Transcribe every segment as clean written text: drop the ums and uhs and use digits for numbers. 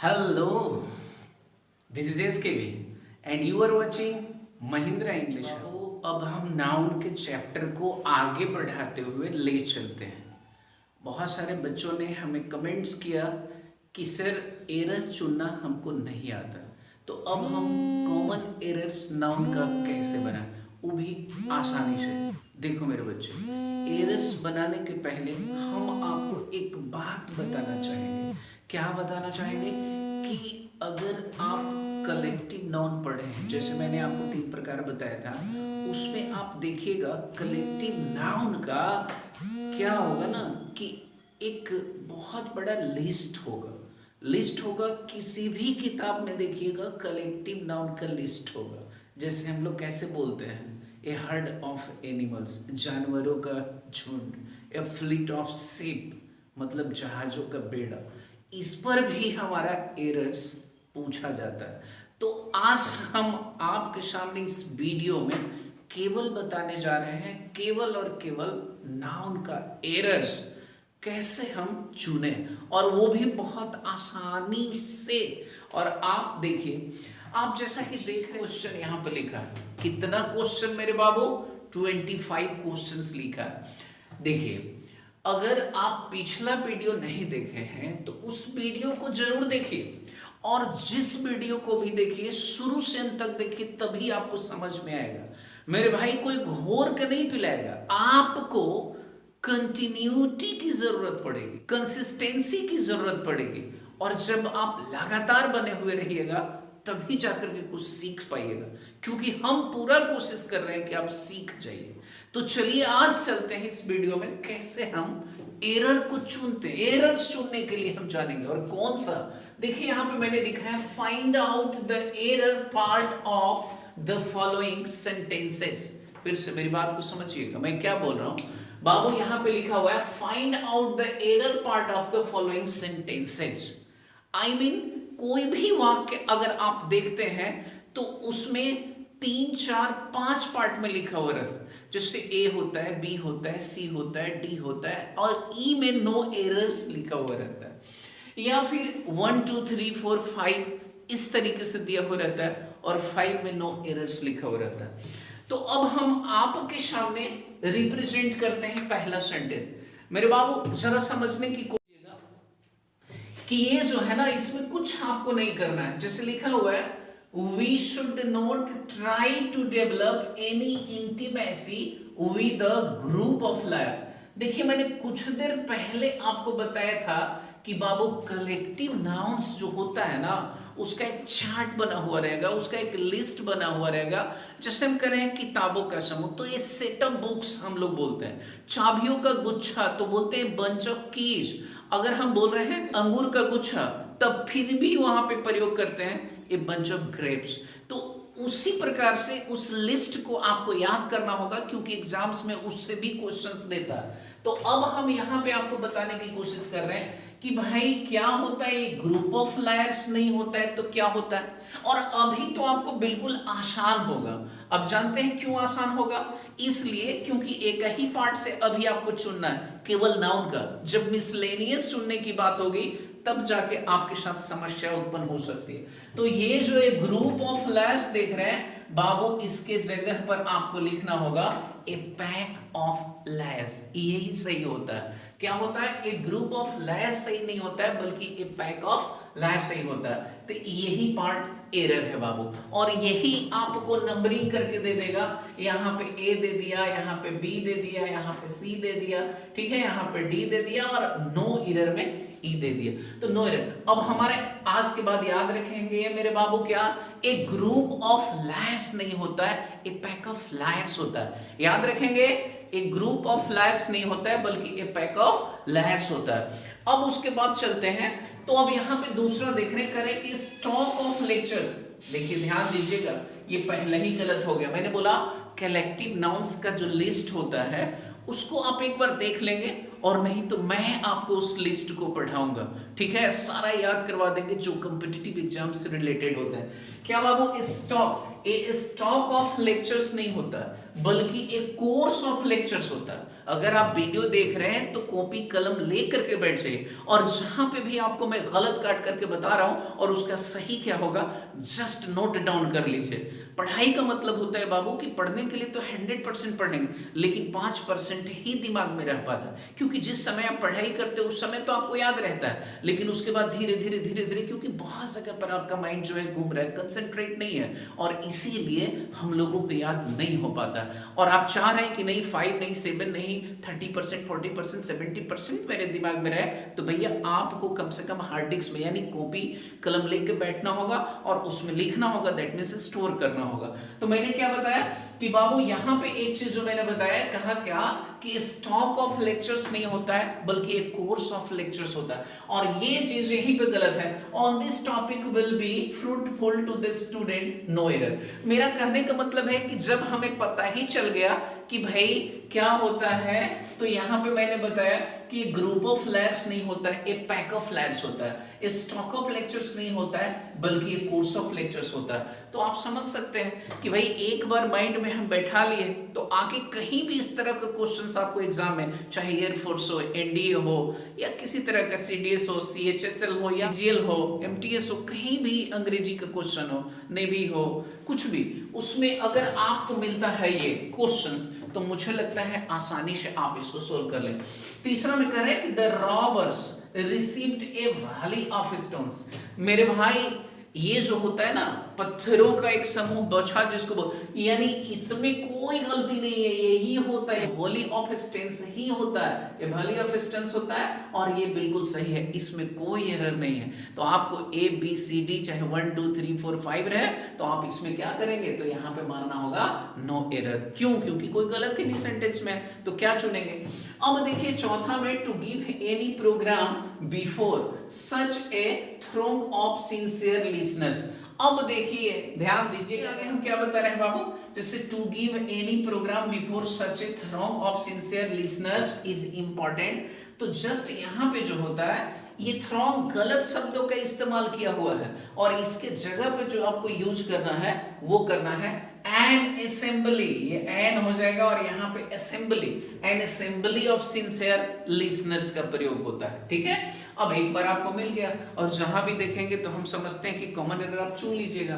Hello, this is SKB and you are watching Mahindra English. तो अब हम नाउन के चैप्टर को आगे बढ़ाते हुए ले चलते हैं। बहुत सारे बच्चों ने हमें कमेंट्स किया कि सर एरर चुनना हमको नहीं आता, तो अब हम कॉमन एरर्स नाउन का कैसे बनाएं, वो भी आसानी से। देखो मेरे बच्चे, एरर्स बनाने के पहले हम आपको एक बात बताना चाहेंगे। क्या बताना चाहेंगे कि अगर आप कलेक्टिव नाउन पढ़े हैं, जैसे मैंने आपको 3 प्रकार बताया था, उसमें आप देखिएगा कलेक्टिव नाउन का क्या होगा ना कि एक बहुत बड़ा लिस्ट होगा। किसी भी किताब में देखिएगा कलेक्टिव नाउन का लिस्ट होगा। जैसे हम लोग कैसे बोलते हैं, ए हर्ड ऑफ एनिमल्स, जानवरों का झुंड, ए फ्लीट ऑफ शिप, मतलब जहाजों का बेड़ा। इस पर भी हमारा एरर्स पूछा जाता है। तो आज हम आपके सामने इस वीडियो में केवल बताने जा रहे हैं, केवल और केवल नाउन का एरर्स कैसे हम चुने, और वो भी बहुत आसानी से। और आप देखिए, आप जैसा कि देख रहे, क्वेश्चन यहाँ पे लिखा है। कितना क्वेश्चन मेरे बाबू? 25 क्वेश्चंस लिखा है। देखिए, अगर आप पिछला वीडियो नहीं देखे हैं तो उस वीडियो को जरूर देखिए, और जिस वीडियो को भी देखिए शुरू से अंत तक देखिए, तभी आपको समझ में आएगा। मेरे भाई, कोई घोर के नहीं पिलाएगा, आपको कंटिन्यूटी की जरूरत पड़ेगी, कंसिस्टेंसी की जरूरत पड़ेगी। और जब आप लगातार बने हुए रहिएगा तभी जाकर के कुछ सीख पाइएगा, क्योंकि हम पूरा कोशिश कर रहे हैं कि आप सीख जाइए। तो चलिए आज चलते हैं इस वीडियो में कैसे हम एरर को चुनते हैं। एरर्स चुनने के लिए हम जानेंगे, और कौन सा। देखिए यहाँ पे मैंने लिखा है, find out the error part of the following sentences. फिर से मेरी बात को समझिएगा, मैं क्या बोल रहा हूं बाबू। यहाँ पे लिखा हुआ है, find out the error part of the following sentences. I mean, कोई भी वाक्य अगर आप देखते हैं तो उसमें 3, 4, 5 पार्ट में लिखा हुआ रहता है। जैसे ए होता है, बी होता है, सी होता है, डी होता है, और ई में नो एरर्स लिखा हुआ रहता है। या फिर 1, 2, 3, 4, 5 इस तरीके से दिया हुआ रहता है, और 5 में नो एरर्स लिखा हुआ रहता है। तो अब हम आपके सामने रिप्रेजेंट करते हैं पहला सेंटेंस। मेरे बाबू जरा समझने की कि ये जो है ना, इसमें कुछ आपको नहीं करना है। जैसे लिखा हुआ है, we should not try to develop any intimacy with a group of liars। देखिए, मैंने कुछ देर पहले आपको बताया था कि बाबू कलेक्टिव नाउन्स जो होता है ना, उसका एक चार्ट बना हुआ रहेगा, उसका एक लिस्ट बना हुआ रहेगा। जैसे हम कह रहे हैं किताबों का समूह, तो ये सेट ऑफ बुक्स हम लोग बोलते हैं। चाबियों का गुच्छा तो बोलते हैं बंच ऑफ कीज। अगर हम बोल रहे हैं अंगूर का गुच्छा, तब फिर भी वहां पे प्रयोग करते हैं ए बंच ऑफ ग्रेप्स। तो उसी प्रकार से उस लिस्ट को आपको याद करना होगा, क्योंकि एग्जाम्स में उससे भी क्वेश्चंस देता है। तो अब हम यहाँ पे आपको बताने की कोशिश कर रहे हैं कि भाई क्या होता है, ग्रुप ऑफ लायर्स नहीं होता है तो क्या होता है। और अभी तो आपको बिल्कुल आसान होगा। अब जानते हैं क्यों आसान होगा? इसलिए क्योंकि एक ही पार्ट से अभी आपको चुनना है, केवल नाउन का। जब मिसलेनियस चुनने की बात होगी तब जाके आपके साथ समस्या उत्पन्न हो सकती है। तो ये जो एक ग्रुप ऑफ लायर्स देख रहे हैं बाबू, इसके जगह पर आपको लिखना होगा ए पैक ऑफ लायर्स। यही सही होता है। क्या होता है? एक ग्रुप ऑफ लायर्स सही नहीं होता है, बल्कि ए पैक ऑफ लायर्स सही होता है। तो यही पार्ट एरर है बाबू, और यही आपको नंबरिंग करके दे देगा। यहाँ पे ए दे दिया, यहाँ पे बी दे दिया, यहाँ पे सी दे दिया, ठीक है, यहाँ पे डी दे दिया, और नो एरर में ई दे दिया। तो नो एरर। अब हमारे आज के बाद याद रखेंगे मेरे बाबू, क्या एक ग्रुप ऑफ लायर्स नहीं होता है, ए पैक ऑफ लायर्स होता है। याद रखेंगे, एक ग्रुप ऑफ लायर्स नहीं होता है, बल्कि ए पैक ऑफ लायर्स होता है। अब उसके बाद चलते हैं, तो अब यहाँ पे दूसरा देख रहे करें कि स्टॉक ऑफ लेक्चर्स। देखिए ध्यान दीजिएगा, ये पहले ही गलत हो गया। मैंने बोला कलेक्टिव नाउन्स का जो लिस्ट होता है उसको आप एक बार देख लेंगे, और नहीं तो मैं आपको उस लिस्ट को पढ़ाऊंगा, ठीक है, सारा याद करवा देंगे जो कॉम्पिटिटिव एग्जाम से रिलेटेड होता है। क्या बाबू, स्टॉक ऑफ लेक्चर्स नहीं होता, बल्कि एक कोर्स ऑफ लेक्चर्स होता है। अगर आप वीडियो देख रहे हैं तो कॉपी कलम लेकर के बैठ जाइए, और जहां पे भी आपको मैं गलत काट करके बता रहा हूं और उसका सही क्या होगा जस्ट नोट डाउन कर लीजिए। पढ़ाई का मतलब होता है बाबू कि पढ़ने के लिए तो 100% पढ़ेंगे, लेकिन 5% ही दिमाग में रह पाता है, क्योंकि जिस समय आप पढ़ाई करते हो उस समय तो आपको याद रहता है, लेकिन उसके बाद धीरे धीरे क्योंकि बहुत जगह पर आपका माइंड जो है घूम रहा है, कंसंट्रेट नहीं है, और इसीलिए हम लोगों को याद नहीं हो पाता। और आप चाह रहे हैं कि नहीं 5 नहीं 7 नहीं 30% 40% 70% मेरे दिमाग में रहे, तो भैया आपको कम से कम हार्ड डिस्क में यानी कॉपी कलम लेके बैठना होगा और उसमें लिखना होगा, दैट मींस स्टोर करना होगा। तो मैंने क्या बताया कि बाबू यहाँ पे एक चीज जो मैंने बताया, कहा क्या कि स्टॉक ऑफ लेक्चर्स नहीं होता है, बल्कि एक कोर्स ऑफ लेक्चर्स होता है, और ये चीज यहीं पे गलत है। On this topic will be fruitful to the student, no error. मेरा कहने का मतलब है कि जब हमें पता ही चल गया कि भाई क्या होता है, तो यहाँ पे मैंने बताया कि ग्रुप ऑफ लेयर्स नहीं होता है, एक पैक ऑफ लेयर्स होता है, स्टॉक ऑफ लेक्चर्स नहीं होता है, बल्कि एक कोर्स ऑफ लेक्चर्स होता है। तो आप समझ सकते हैं कि भाई एक बार माइंड में हम बैठा लिए तो आगे कहीं भी इस तरह का क्वेश्चंस आपको एग्जाम में, चाहे एयरफोर्स हो, एनडीए हो, या किसी तरह का सीडीएस हो, सीएचएसएल हो, या जीएल हो, एमटीएस हो, कहीं भी अंग्रेजी का क्वेश्चन हो, नेवी हो, कुछ भी, उसमें अगर आपको मिलता है ये क्वेश्चंस, तो मुझे लगता है आसानी से आप इसको सोल्व कर लें। तीसरा में कह रहे हैं कि the robbers received A valley of stones. मेरे भाई ये जो होता है ना, पत्थरों का एक समूह बचा जिसको यानी इसमें कोई गलती नहीं है, यही होता है, वैली ऑफ स्टोन्स ही होता है, ये वैली ऑफ स्टोन्स होता है, और ये बिल्कुल सही है, इसमें कोई एरर नहीं है। तो आपको ए बी सी डी चाहे 1 2 3 4 5 रहे, तो आप इसमें क्या करेंगे, तो यहाँ पे मारना होगा नो एरर। क्यों? क्योंकि कोई गलत ही नहीं सेंटेंस में, तो क्या चुनेंगे। अब देखिए चौथा में, to give any programme before such a throng of sincere listeners. अब देखिए ध्यान दीजिएगा, हम क्या बता रहे हैं बाबू, जैसे to give any programme before such a throng of sincere listeners is important. तो जस्ट यहाँ पे जो होता है, ये थ्रोंग गलत शब्दों का इस्तेमाल किया हुआ है, और इसके जगह पे जो आपको यूज करना है वो करना है एन असेंबली, ये एन हो जाएगा और यहाँ पे assembly, N assembly of sincere listeners का प्रयोग होता है, ठीक है। अब एक बार आपको मिल गया, और जहां भी देखेंगे तो हम समझते हैं कि कॉमन एरर आप चुन लीजिएगा।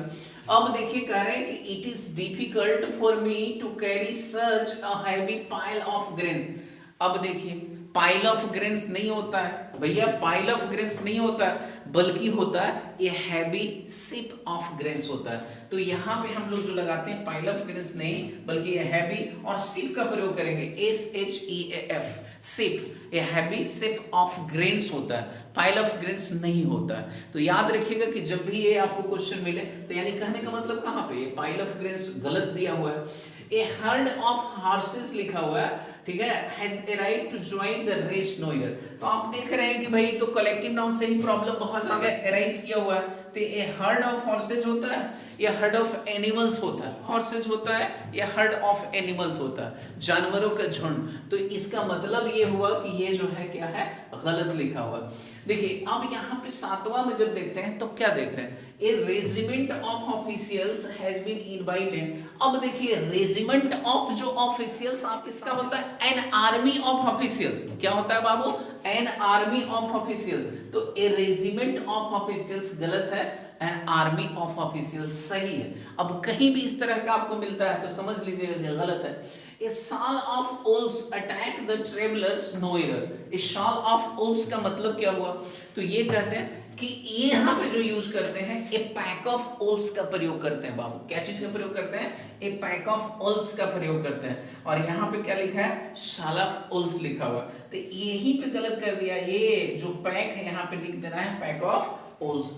अब देखिए कह रहे हैं कि it is difficult for me to carry such a heavy pile of grains. अब देखिए पाइल ऑफ ग्रेन्स नहीं होता है भैया, पाइल ऑफ ग्रेन्स नहीं होता है, बल्कि होता है ये हैवी शिप ऑफ ग्रेन्स होता है। तो यहाँ पे हम लोग जो लगाते हैं पाइल ऑफ ग्रेन्स नहीं, बल्कि ये हैवी और शिप का प्रयोग करेंगे, SHEAF, शिप, ये हैवी शिप ऑफ ग्रेन्स होता है, पाइल ऑफ ग्रेन्स नहीं होता है। तो याद रखिएगा कि जब भी ये आपको क्वेश्चन मिले, तो यानी कहने का मतलब कहाँ पे, ये पाइल ऑफ ग्रेन्स गलत दिया हुआ है। ए हर्ड ऑफ हॉर्सेस लिखा हुआ है, ठीक है, has a right to join the race, no year. तो आप देख रहे हैं कि भाई तो कलेक्टिव नाउन से ही प्रॉब्लम बहुत ज्यादा एराइज किया हुआ है। तो ए हर्ड ऑफ हॉर्सेज होता है या हर्ड ऑफ एनिमल्स होता है, हॉर्सेज होता है या हर्ड ऑफ एनिमल्स होता है, जानवरों का झुंड। तो इसका मतलब ये हुआ कि ये जो है क्या है, गलत लिखा हुआ। देखिए अब यहाँ पे सातवां में जब देखते हैं तो क्या देख रहे हैं, a regiment of officials has been invited. अब देखिए रेजिमेंट ऑफ जो ऑफिशियल्स, आप इसका होता है एन आर्मी ऑफ ऑफिशियल्स। क्या होता है बाबू, एन आर्मी ऑफ ऑफिशियल। तो ए रेजिमेंट ऑफ ऑफिशियल्स गलत है, एन आर्मी ऑफ ऑफिशियल्स सही है। अब कहीं भी इस तरह का आपको मिलता है तो समझ लीजिएगा गलत है। A shoal of wolves attack the travelers, no error। A shoal of wolves का मतलब क्या हुआ, तो ये कहते हैं कि ये यहाँ पे जो यूज करते हैं, ए पैक ऑफ ओल्स का प्रयोग करते हैं बाबू। क्या चीज का प्रयोग करते हैं, ए पैक ऑफ ओल्स का प्रयोग करते हैं, और यहाँ पे क्या लिखा है, शाल ऑफ ओल्स लिखा हुआ। तो यही पे गलत कर दिया, ये जो पैक है यहाँ पे लिख देना है पैक ऑफ ओल्स।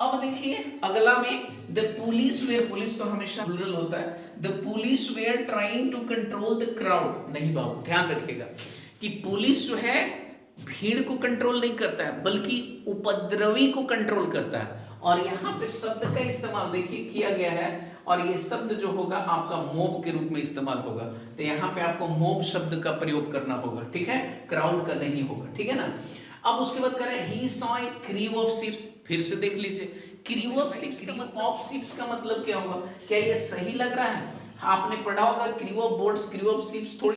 अब देखिए अगला में, द पुलिस वेयर, पुलिस तो हमेशा प्लूरल होता है, the police were trying to control the crowd. नहीं बाबू ध्यान रखिएगा कि पुलिस जो है भीड़ को कंट्रोल नहीं करता है, बल्कि उपद्रवी को कंट्रोल करता है। और यहाँ पे शब्द का इस्तेमाल देखिए किया गया है, और ये शब्द जो होगा आपका मोब के रूप में इस्तेमाल होगा। तो यहाँ पे आपको मोब शब्द का प्रयोग करना होगा, ठीक है, क्राउड का नहीं होगा, ठीक है ना। अब उसके बाद करें he saw a crew of ships, फिर से देख लीजिए क्रू ऑफ शिप्स का मतलब क्या होगा, क्या ये सही लग रहा है? आपने पढ़ा होगा crew of boats, crew of ships थोड़ी,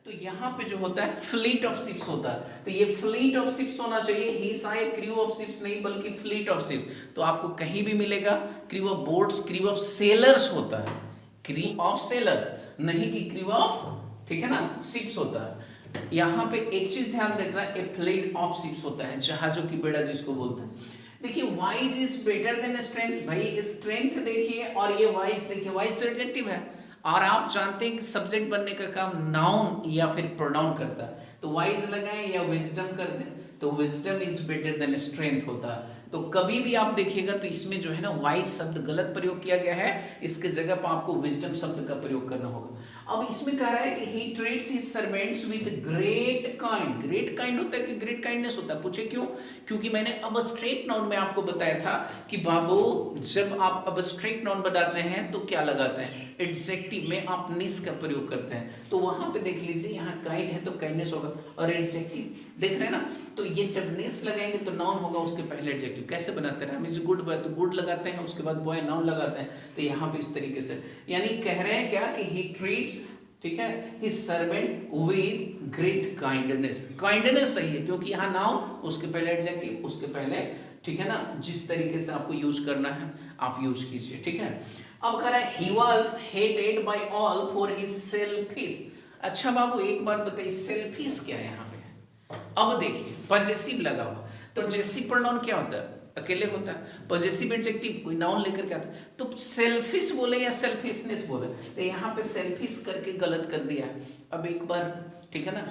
तो यहाँ पे जो होता है फ्लीट ऑफ शिप्स होता है, तो ये फ्लीट ऑफ शिप्स होना चाहिए, he saw a crew of ships नहीं बल्कि फ्लीट ऑफ शिप्स। तो आपको कहीं भी मिलेगा crew of boats, crew of sellers होता है, क्रू ऑफ सेलर्स नहीं कि क्रू ऑफ, ठीक है ना, शिप्स होता है। यहाँ पे एक चीज ध्यान रखना, ए फ्लीट ऑफ शिप्स होता है, जहाजों की बेड़ा जिसको बोलते हैं। देखिए wise is better than strength, भाई स्ट्रेंथ देखिए और ये वाइज देखिए, वाइज तो एडजेक्टिव है और आप जानते हैं कि सब्जेक्ट बनने का काम नाउन या फिर प्रोनाउन करता है, तो वाइज लगाएं या विजडम कर दें, तो wisdom is better than strength होता है। तो कभी भी आप देखिएगा तो इसमें जो है ना वाइज शब्द गलत प्रयोग किया गया है, इसके जगह पर आपको विजडम शब्द का प्रयोग करना होगा। अब इसमें कह रहा है कि ही treats his servants with great kind, great kind होता है कि ग्रेट काइंडनेस होता है, पूछे क्यों? क्योंकि मैंने अबस्ट्रैक्ट नाउन में आपको बताया था कि बाबू जब आप अबस्ट्रैक्ट नाउन बनाते हैं तो क्या लगाते हैं, एडजेक्टिव में आप निस का प्रयोग करते हैं, तो वहां पे देख लीजिए यहाँ काइंड है तो काइंडनेस होगा, और एडजेक्टिव देख रहे हैं ना, तो ये जब निस लगाएंगे तो नाउन होगा उसके पहले एडजेक्टिव। कैसे बनाते हैं हम, इज गुड बॉय तो गुड लगाते हैं, उसके बाद बॉय नाउन लगाते हैं, तो यहाँ पे इस तरीके से, यानी कह रहे हैं क्या कि ही ट्रीट्स, ठीक है, his servant with great kindness, kindness सही है क्योंकि यहाँ नाउन उसके पहले एडजेक्टिव उसके पहले, ठीक है ना, जिस तरीके से आपको यूज करना है आप यूज कीजिए, ठीक है। अब कह रहा है he was hated by all for his selfish। अच्छा बाबू एक बात बताइए, सेल्फिश क्या है यहाँ पे? अब देखिए पजेसिव लगा हुआ, तो पजेसिव प्रोनाउन क्या होता है, अकेले होता है, पजेसिव एडजेक्टिव कोई नाउन लेकर के आता है, तो सेल्फिश बोले या सेल्फिशनेस बोले, तो यहाँ पे सेल्फिश करके गलत कर दिया। अब एक बार, ठीक है ना,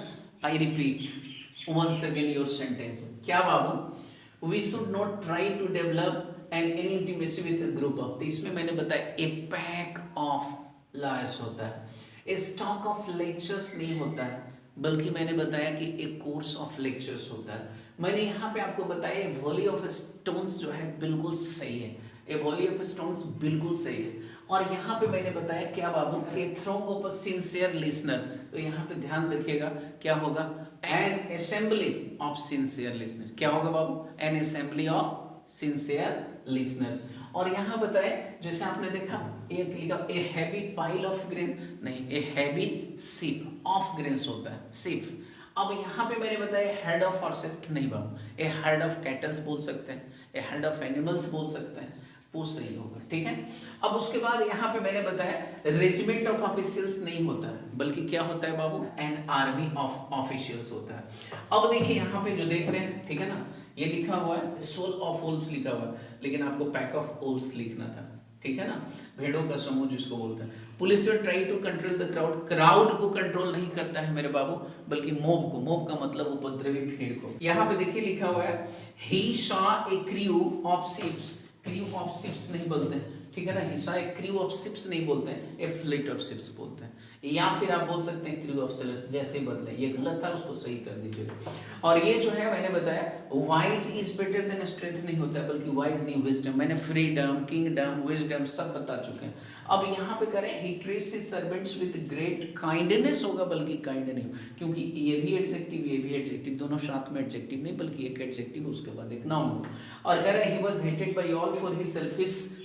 I repeat once again your sentence, क्या बाबू, we should not try to develop and any intimacy with a group of, तो इसमें मैंने बताया ए पैक ऑफ लायर्स होता है, ए स्टॉक ऑफ लेक्चर्स नहीं होता है, बल्कि मैंने बताया कि एक कोर्स ऑफ लेक्चर्स होता है। मैंने यहाँ पे आपको बताया वॉली ऑफ स्टोन्स जो है बिल्कुल सही है, ए वॉली ऑफ स्टोन्स बिल्कुल सही है, और यहाँ पे मैंने बताया क्या बाबू, a throng of a sincere listener, तो यहाँ पे ध्यान रखिएगा क्या होगा, an assembly of sincere listener, क्या होगा बाबू, an assembly of sincere listeners. और यहाँ बताए जैसे आपने देखा एक लिखा a heavy pile of grain, नहीं a heavy ship of grains होता है शिप। अब यहाँ पे मैंने बताया हेड ऑफ हॉर्सेस, नहीं बाबू, ए हेड ऑफ कैटल्स बोल सकते हैं, ए हेड ऑफ एनिमल्स बोल सकते हैं, वो सही होगा, ठीक है। अब उसके बाद यहाँ पे मैंने बताया रेजिमेंट ऑफ ऑफिशियल्स नहीं होता है, बल्कि क्या होता है बाबू, एन आर्मी ऑफ ऑफिशियल्स होता है। अब देखिए यहाँ पे जो देख रहे हैं, ठीक है ना, ये लिखा हुआ है सोल ऑफ ओल्स लिखा हुआ है, लेकिन आपको पैक ऑफ ओल्स लिखना था, ठीक है ना, भेड़ों का समूह जिसको बोलते हैं। Police will try to control the crowd, crowd को कंट्रोल नहीं करता है मेरे बाबू, बल्कि मोब को, मोब का मतलब उपद्रवी भीड़ को। यहाँ पे देखिए लिखा हुआ है he saw a crew of ships, crew of ships नहीं बोलते हैं, ठीक है ना, he saw a crew of ships नहीं बोलते हैं, ए फ्लीट ऑफ शिप्स बोलते हैं, या फिर आप बोल सकते हैं क्रू ऑफ सेलर्स, जैसे बदले, ये गलत था उसको सही कर दीजिएगा। और ये जो है मैंने बताया wise is better than strength नहीं होता है, बल्कि वाइज नहीं विजडम, मैंने फ्रीडम, किंगडम, विजडम सब बता चुके हैं। अब यहाँ पे करें ही treats his servants with great kindness होगा, बल्कि काइंड नहीं, क्योंकि ये भी एडजेक्टिव ये भी एडजेक्टिव, दोनों साथ में एडजेक्टिव नहीं बल्कि एक एडजेक्टिव उसके बाद एक नाउन होगा। और कह रहा है he was hated by all for his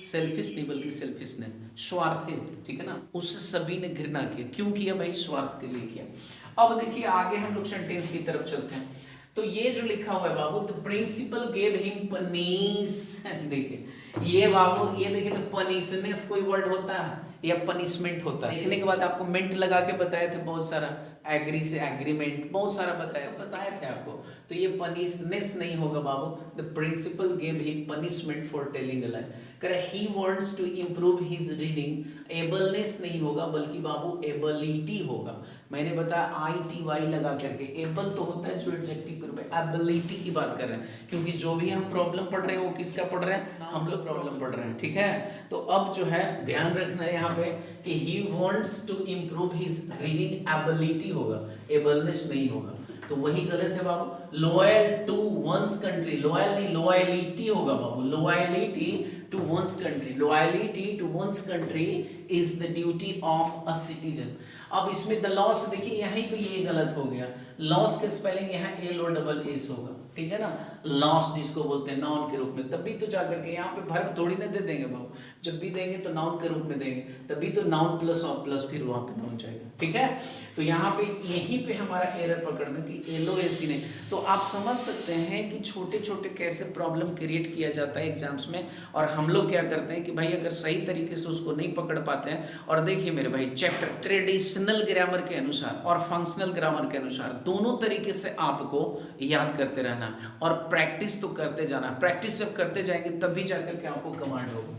selfish नहीं बल्कि सेल्फिशनेस, स्वार्थ, ठीक है ना, उससे सभी ने घृणा किया, क्यों किया भाई, स्वार्थ के लिए किया। अब देखिए आगे हम लोग सेंटेंस की तरफ चलते हैं, तो ये जो लिखा हुआ है बाबू, the principal gave him punish, देखिए ये बाबू, ये देखिए तो पनिशनेस कोई वर्ड होता है या पनिशमेंट होता है, देखने के बाद आपको मेंट लगा के बताए थे बहुत सारा, एग्री से एग्रीमेंट बहुत सारा बताए थे आपको, तो ये पनिशनेस नहीं होगा बाबू, the principal gave him punishment for telling a lie, करे he wants to improve his reading, ableness नहीं होगा बल्कि बाबू एबिलिटी होगा। मैंने बताया ITY लगा करके, एबल तो होता है जो एडजेक्टिव ग्रुप है, एबिलिटी की बात कर रहे हैं, क्योंकि जो भी हम प्रॉब्लम पढ़ रहे हैं वो किसका पढ़ रहे हैं, हम लोग प्रॉब्लम पढ़ रहे हैं, ठीक है। तो अब जो है ध्यान रखना है यहाँ पे कि he wants to improve his reading ability होगा, एबलनेस नहीं होगा। तो वही गलत है बाबू। Loyal to one's country, loyal नहीं लॉयलिटी होगा बाबू, loyalty to one's country, loyalty to one's country is the duty of a citizen. अब इसमें द लॉस देखिए यहीं पे ये गलत हो गया, लॉस के स्पेलिंग यहाँ एल ओ डबल एस होगा, ठीक है ना, लॉस जिसको बोलते हैं नाउन के रूप में, तभी तो जाकर के यहाँ पे वर्ब थोड़ी ना दे देंगे बाबू, जब भी देंगे तो नाउन के रूप में देंगे, तभी तो नाउन प्लस और प्लस फिर वहाँ पे नाउन जाएगा, ठीक है। तो यहाँ पे यहीं पे हमारा एरर पकड़ में कि एल ओ एस ही नहीं। तो आप समझ सकते हैं कि छोटे छोटे कैसे प्रॉब्लम क्रिएट किया जाता है एग्जाम्स में, और हम लोग क्या करते हैं कि भाई अगर सही तरीके से उसको नहीं पकड़ पाते हैं, और देखिए मेरे भाई चैप्टर ट्रेडिशनल ग्रामर के अनुसार और फंक्शनल ग्रामर के अनुसार दोनों तरीके से आपको याद करते रहना और प्रैक्टिस तो करते जाना। प्रैक्टिस जब करते जाएंगे तभी जाकर के आपको कमांड होगा।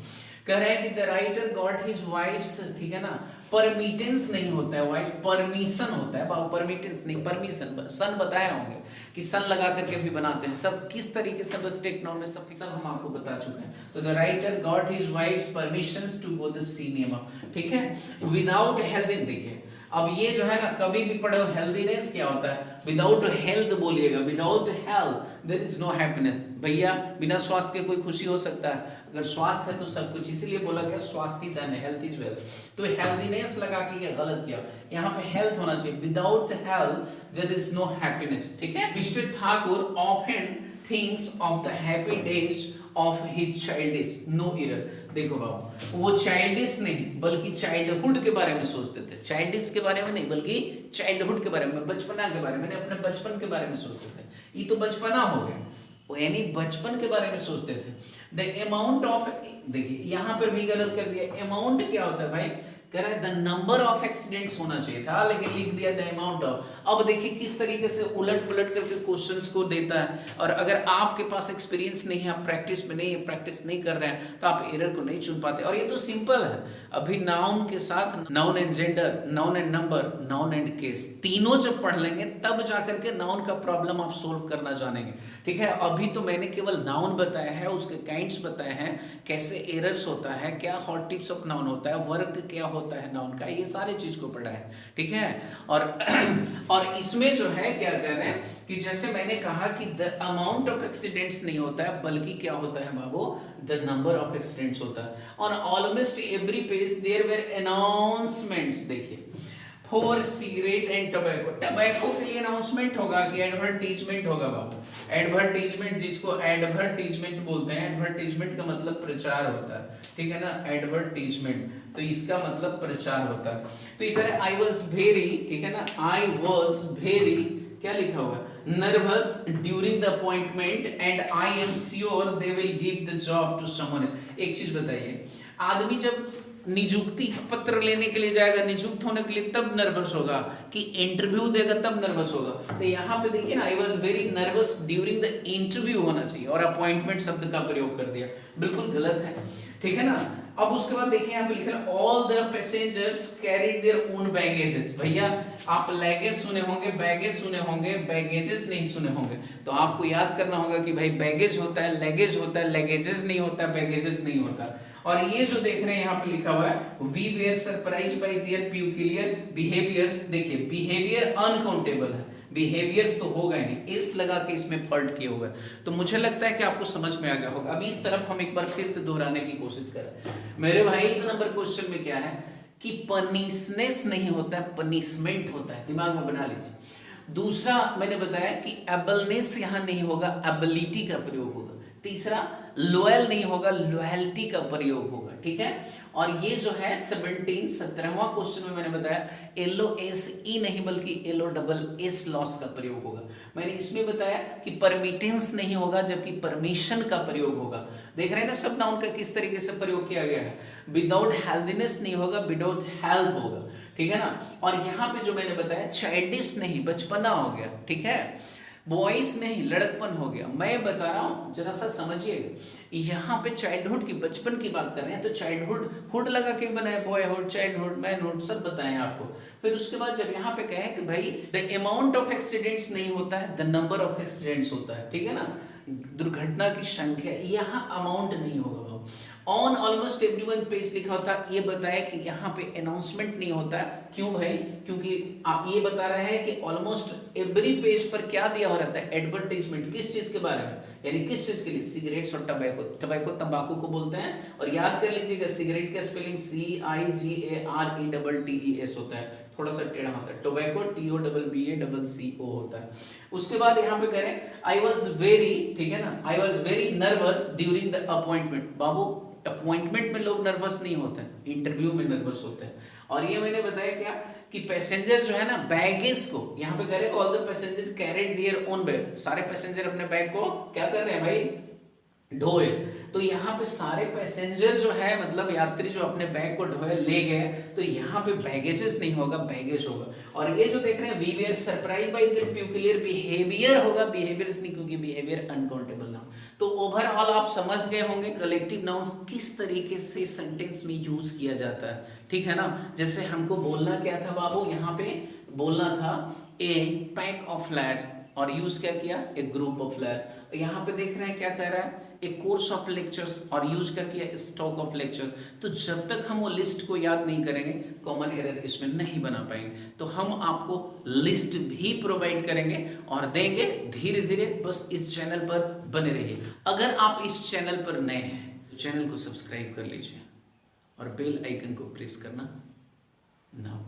कह रहे हैं कि the writer got his wives, ठीक है ना, परमिटेंस नहीं होता है वाइफ, परमिशन होता है बाबू, परमिटेंस नहीं परमिशन। सन बताए होंगे कि सन लगा करके भी बनाते हैं, सब किस तरीके से बस टेक्नोन में सब हम आपको बता चुके हैं। तो the writer got his wife's permissions to go the cinema, ठीक है, विदाउट हेल्थ। देखिए अब ये जो है ना कभी भी पढ़ो, हेल्दीनेस क्या होता है, विदाउट हेल्थ बोलिएगा, without health there is no happiness. भैया बिना स्वास्थ्य के कोई खुशी हो सकता है, अगर स्वास्थ्य है तो सब कुछ, इसीलिए बोला गया स्वास्थ्य धन है, हेल्थ इज वेल्थ। तो हेल्दीनेस लगा के क्या गलत किया, यहाँ पे हेल्थ होना चाहिए, without health there is no happiness, ठीक है। Mister Thakur often thinks of the happy days of his childish, no error. देखो बाबू वो चाइल्डिश नहीं बल्कि चाइल्डहुड के बारे में सोचते थे, चाइल्डिश के बारे में नहीं बल्कि चाइल्डहुड के बारे में, बचपना के बारे में, अपने बचपन के बारे में सोचते थे। ये तो बचपना हो गया, यानी बचपन के बारे में सोचते थे। द अमाउंट ऑफ, देखिए यहाँ पर भी गलत कर दिया, अमाउंट क्या होता है भाई, कह रहा है द नंबर ऑफ एक्सीडेंट्स होना चाहिए था, लेकिन लिख दिया द अमाउंट ऑफ। अब देखिए किस तरीके से उलट पुलट करके क्वेश्चंस को देता है, और अगर आपके पास एक्सपीरियंस नहीं है, आप प्रैक्टिस में नहीं है, प्रैक्टिस नहीं कर रहे हैं, तो आप एरर को नहीं चुन पाते। और ये तो सिंपल है, अभी नाउन के साथ noun and gender, noun and number, noun and case, तीनों जब पढ़ लेंगे तब जाकर के नाउन का प्रॉब्लम आप सोल्व करना जानेंगे, ठीक है। अभी तो मैंने केवल नाउन बताया है, उसके काइंड्स बताए हैं, कैसे एरर्स होता है, क्या हॉट टिप्स ऑफ नाउन होता है, वर्ग क्या होता है नाउन का, ये सारे चीज को पढ़ा है, ठीक है। और इसमें जो है क्या कह रहे हैं कि जैसे मैंने कहा कि द अमाउंट ऑफ एक्सीडेंट्स नहीं होता है बल्कि क्या होता है बाबू, द नंबर ऑफ एक्सीडेंट्स होता है। On almost every page there were announcements, देखिए for cigarette and tobacco, tobacco के लिए अनाउंसमेंट होगा कि एडवर्टीजमेंट होगा बाबू, एडवर्टीजमेंट जिसको एडवर्टीजमेंट बोलते हैं, एडवर्टीजमेंट का मतलब प्रचार होता है, ठीक है ना, एडवर्टीजमेंट, तो इसका मतलब प्रचार होता है। तो ये कह रहे आई वॉज वेरी, ठीक है ना, आई वॉज वेरी, क्या लिखा हुआ है, nervous during the appointment and I am sure they will give the job to someone. एक चीज बताइए, आदमी जब नियुक्ति पत्र लेने के लिए जाएगा, नियुक्त होने के लिए, तब नर्वस होगा कि इंटरव्यू देगा तब नर्वस होगा। तो यहाँ पे देखिए ना, I was very nervous during the interview होना चाहिए, और अपॉइंटमेंट शब्द का प्रयोग कर दिया, बिल्कुल गलत है, ठीक है ना। अब उसके बाद देखिए यहाँ पे लिखा है all the passengers carried their own baggages. भैया आप लगेज सुने होंगे, बैगेज सुने होंगे, बैगेजेस नहीं सुने होंगे, तो आपको याद करना होगा कि भाई बैगेज होता है, लगेज होता है, लगेजेस नहीं होता है, बैगेजेस नहीं होता। और ये जो देख रहे हैं यहाँ पे लिखा हुआ है we were surprise by their peculiar behaviours, देखिए बिहेवियर अनकाउंटेबल है, बिहेवियर्स तो होगा ही नहीं, इस लगा के इसमें फॉल्ट किया हुआ है। तो मुझे लगता है कि आपको समझ में आ गया होगा। अभी इस तरफ हम एक बार फिर से दोहराने की कोशिश करें। मेरे भाई नंबर क्वेश्चन में क्या है कि पनिशनेस नहीं होता है, पनिशमेंट होता है, दिमाग में बना लीजिए। दूसरा मैंने बताया कि एबलनेस यहाँ नहीं होगा, एबिलिटी का प्रयोग होगा। तीसरा लॉयल नहीं होगा, लॉयल्टी का प्रयोग होगा, ठीक है। और ये जो है 17वां क्वेश्चन में मैंने बताया LOSE नहीं बल्कि LOSS लॉस का प्रयोग होगा। मैंने इसमें बताया कि परमिटेंस नहीं होगा जबकि परमिशन का प्रयोग होगा। देख रहे हैं ना सब नाउन का किस तरीके से प्रयोग किया गया है। विदाउट हेल्दीनेस नहीं होगा, विदाउट हेल्थ होगा, ठीक है ना। और यहाँ पे जो मैंने बताया चाइल्डिश नहीं, बचपना हो गया, ठीक है। बॉयज नहीं, लड़कपन हो गया। मैं बता रहा हूँ जरा सा समझिएगा, यहाँ पे चाइल्डहुड की, बचपन की बात कर रहे हैं तो चाइल्डहुड हुड लगा के बनाए, बॉयहुड, चाइल्डहुड, मैनहुड सब बताए आपको। फिर उसके बाद जब यहाँ पे कहे कि भाई द अमाउंट ऑफ एक्सीडेंट्स नहीं होता है, द नंबर ऑफ एक्सीडेंट्स होता है, ठीक है ना। दुर्घटना की संख्या, यहाँ अमाउंट नहीं होगा। ऑन ऑलमोस्ट एवरीवन पेज लिखा होता, ये बताया कि यहाँ पे अनाउंसमेंट नहीं होता। क्यों भाई? क्योंकि ये बता रहा है कि ऑलमोस्ट एवरी पेज पर क्या दिया हो रहता है, एडवर्टाइजमेंट। किस चीज के बारे में, यानी किस चीज के लिए? सिगरेट्स और टबैको। टबैको तंबाकू को बोलते हैं, और याद कर लीजिएगा सिगरेट का स्पेलिंग CIGARETTES होता है, थोड़ा सा टेढ़ा होता है। टोबैको TOBBACO होता है। उसके बाद यहाँ पे करें आई वॉज वेरी, ठीक है ना, I was very nervous during the appointment. Babu appointment में लोग नर्वस नहीं होते हैं, इंटरव्यू में नर्वस होते हैं। और ये मैंने बताया क्या कि पैसेंजर जो है ना बैगेज को, यहाँ पे कह रहे all the passenger carried their own bag. सारे पैसेंजर अपने बैग को क्या कर रहे हैं भाई? ढोए। तो यहाँ पे सारे पैसेंजर जो है, मतलब यात्री जो अपने बैग को ढोए ले गए, तो यहाँ पे बैगेजेस नहीं होगा, बैगेज होगा। और ये जो देख रहे हैं we were surprise by their peculiar behaviour होगा, बिहेवियर्स नहीं, क्योंकि बिहेवियर अनकाउंटेबल नाउन। तो ओवरऑल आप समझ गए होंगे कलेक्टिव नाउन्स किस तरीके से सेंटेंस में यूज किया जाता है, ठीक है ना। जैसे हमको बोलना क्या था बाबू, यहाँ पे बोलना था ए पैक ऑफ फ्लैट्स, और यूज क्या किया? ए ग्रुप ऑफ फ्लैट। यहाँ पे देख रहे हैं क्या कह रहा है? ए कोर्स ऑफ लेक्चर्स, और यूज क्या किया? Stock of lecture. तो जब तक हम वो लिस्ट को याद नहीं करेंगे, कॉमन एरर इसमें नहीं बना पाएंगे। तो हम आपको लिस्ट भी प्रोवाइड करेंगे और देंगे धीरे धीरे। बस इस चैनल पर बने रहिए। अगर आप इस चैनल पर नए हैं तो चैनल को सब्सक्राइब कर लीजिए और बेल आइकन को प्रेस करना ना